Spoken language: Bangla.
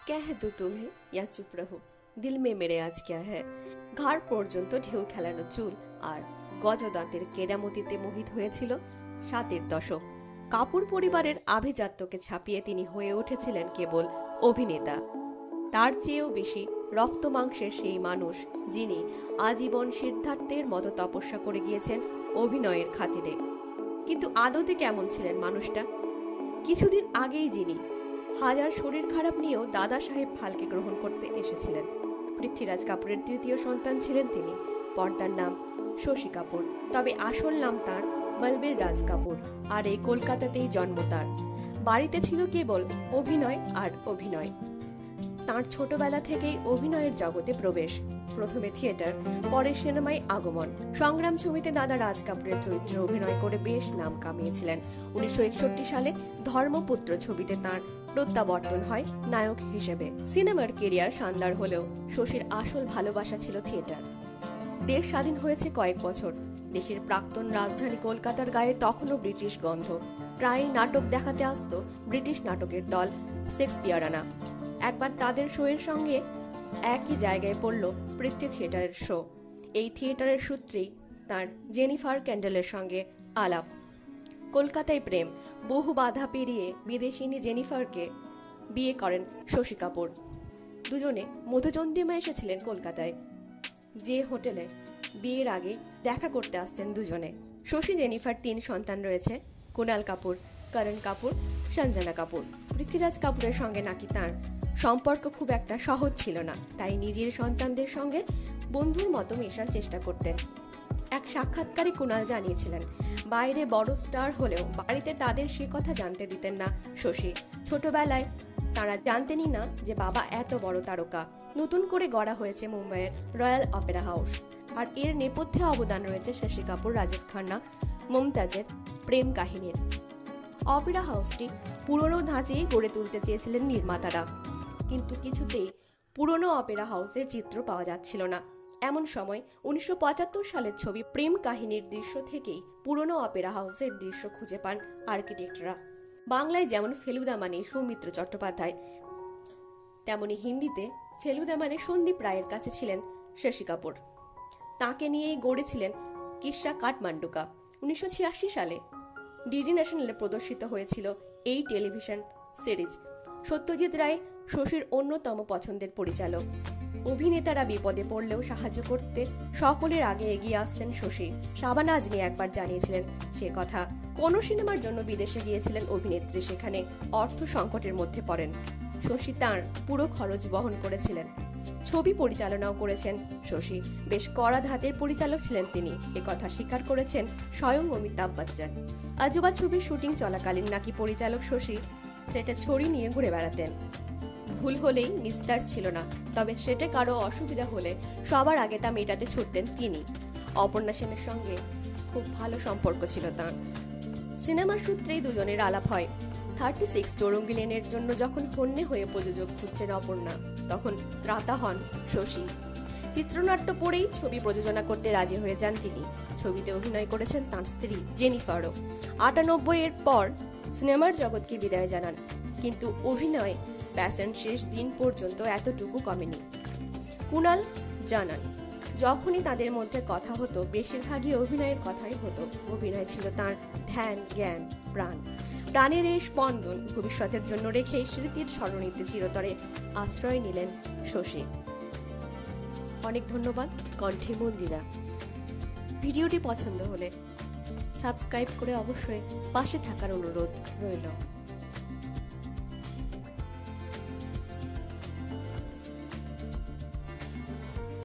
कह दो तुम्हें या चुप रहो दिल में मेरे आज क्या है। ঘাড় পর্যন্ত ঢেউ খেলানো চুল আর গজদাঁতের কেরামতিতে মোহিত হয়েছিল ৭০ দশক। কাপুর পরিবারের আভিজাত্যকে ছাপিয়ে তিনি হয়ে উঠেছিলেন কেবল অভিনেতা। তার চেয়েও বেশি রক্ত মাংসের সেই মানুষ যিনি আজীবন সিদ্ধার্থের মতো তপস্যা করে গিয়েছেন অভিনয়ের খাতিরে। কিন্তু আদতে কেমন ছিলেন মানুষটা? কিছুদিন আগেই যিনি হাজার শরীর খারাপ নিয়েও দাদা সাহেব ফালকে গ্রহণ করতে এসেছিলেন। পৃথ্বীরাজ কাপুরের তৃতীয় সন্তান ছিলেন তিনি। পর্দার নাম শশী কাপুর, তবে আসল নাম তাঁর বলবীর রাজ কাপুর, আর এই কলকাতাতেই জন্ম তার। বাড়িতে ছিল কেবল অভিনয় আর অভিনয়। তাঁর ছোটবেলা থেকেই অভিনয়ের জগতে প্রবেশ। প্রথমে থিয়েটার, পরে সিনেমায় আগমন। সংগ্রাম ছবিতে দাদা রাজ কাপুরের চরিত্রে অভিনয় করে বেশ নাম কামিয়েছিলেন। ১৯৬১ সালে ধর্মপুত্র ছবিতে তাঁর প্রত্যাবর্তন হয় নায়ক হিসেবে। সিনেমার কেরিয়ার শানদার হলেও শশীর আসল ভালোবাসা ছিল থিয়েটার। দেশ স্বাধীন হয়েছে কয়েক বছর। দেশের প্রাক্তন রাজধানী কলকাতার গায়ে তখনও ব্রিটিশ গন্ধ। প্রায় নাটক দেখাতে আসতো ব্রিটিশ নাটকের দল শেক্সপিয়ারানা। একবার তাদের শোয়ের সঙ্গে একই জায়গায় পড়ল পৃথ্বী থিয়েটারের শো। এই থিয়েটারের সূত্রেই তার জেনিফার ক্যান্ডেলের সঙ্গে আলাপ। কলকাতায় প্রেম, বহু বাধা পেরিয়ে বিদেশিনী জেনিফারকে বিয়ে করেন শশী কাপুর। দুজনে মধুচন্দ্রিমা এসেছিলেন কলকাতায়, যে হোটেলে বিয়ের আগে দেখা করতে আসতেন দুজনে। শশী জেনিফার ৩ সন্তান রয়েছে: কুণাল কাপুর, করণ কাপুর, সঞ্জনা কাপুর। পৃথ্বীরাজ কাপুরের সঙ্গে নাকি তাঁর সম্পর্ক খুব একটা সহজ ছিল না, তাই নিজের সন্তানদের সঙ্গে বন্ধুর মতো মেশার চেষ্টা করতেন। এক সাক্ষাৎকারে কুণাল জানিয়েছিলেন, বাইরে বড় স্টার হলেও বাড়িতে তাদের সে কথা জানতে দিতেন না শশী। ছোটবেলায় তারা জানতেনই না যে বাবা এত বড় তারকা। নতুন করে গড়া হয়েছে মুম্বাইয়ের রয়্যাল অপেরা হাউস, আর এর নেপথ্যে অবদান রয়েছে শশী কাপুর, রাজেশ খান্না, মমতাজের প্রেম কাহিনীর। অপেরা হাউসটি পুরনো ধাঁচেই গড়ে তুলতে চেয়েছিলেন নির্মাতারা, কিন্তু কিছুতেই পুরনো অপেরা হাউসের চিত্র পাওয়া যাচ্ছিল না। এমন সময় ১৯৭৫ সালের ছবি প্রেম কাহিনীর দৃশ্য থেকেই পুরনো অপেরা হাউসের দৃশ্য খুঁজে পান আর্কিটেক্টরা। বাংলায় যেমন ফেলুদা মানে সৌমিত্র চট্টোপাধ্যায়, তেমনি হিন্দিতে ফেলুদা মানে সন্দীপ রায়ের কাছে ছিলেন শশী কাপুর। তাঁকে নিয়েই গড়েছিলেন কিস্সা কাঠমান্ডুকা। ১৯৮৬ সালে ডিডি ন্যাশনালে প্রদর্শিত হয়েছিল এই টেলিভিশন সিরিজ। সত্যজিৎ রায় শশীর অন্যতম পছন্দের পরিচালক। অভিনেতারা বিপদে পড়লেও সাহায্য করতে সকলের আগে এগিয়ে আসতেন শশী। শাবানা আজমি একবার জানিয়েছিলেন সে কথা। কোন সিনেমার জন্য বিদেশে গিয়েছিলেন অভিনেত্রী, সেখানে অর্থ সংকটের মধ্যে পড়েন। শশী তাঁর পুরো খরচ বহন করেছিলেন। ছবি পরিচালনাও করেছেন শশী। বেশ কড়া ধাতের পরিচালক ছিলেন তিনি, একথা স্বীকার করেছেন স্বয়ং অমিতাভ বচ্চন। আজুবা ছবির শুটিং চলাকালীন নাকি পরিচালক শশী সেটা ছড়ি নিয়ে ঘুরে বেড়াতেন। ভুল হলেই নিস্তার ছিল না, তবে সেটা কারো অসুবিধা হলে সবার আগে তা মেটাতে ছুটতেন তিনি। অপর্ণা সেনের সঙ্গে খুব ভালো সম্পর্ক ছিল তাঁর। সিনেমার সূত্রেই দুজনের আলাপ হয়। 36 চৌরঙ্গি লেনের জন্য যখন হন্যে হয়ে প্রযোজক খুঁজছেন অপর্ণা, তখন ত্রাতা হন শশী। চিত্রনাট্য পড়েই ছবি প্রযোজনা করতে রাজি হয়ে যান তিনি। ছবিতে অভিনয় করেছেন তাঁর স্ত্রী জেনিফারও। ৯৮-এর পর সিনেমার জগৎকে বিদায় জানান, কিন্তু অভিনয় প্যাশন শেষ দিন পর্যন্ত এতটুকু কমেনি। কুণাল জানান, যখনই তাদের মধ্যে কথা হতো বেশিরভাগই অভিনয়ের কথাই হতো। অভিনয় ছিল তাঁর ধ্যান, জ্ঞান, প্রাণ। প্রাণের এই স্পন্দন ভবিষ্যতের জন্য রেখে স্মৃতির সরণিতে চিরতরে আশ্রয় নিলেন শশী। অনেক ধন্যবাদ কণ্ঠে মন্দিরা। ভিডিওটি পছন্দ হলে সাবস্ক্রাইব করে অবশ্যই পাশে থাকার অনুরোধ রইল।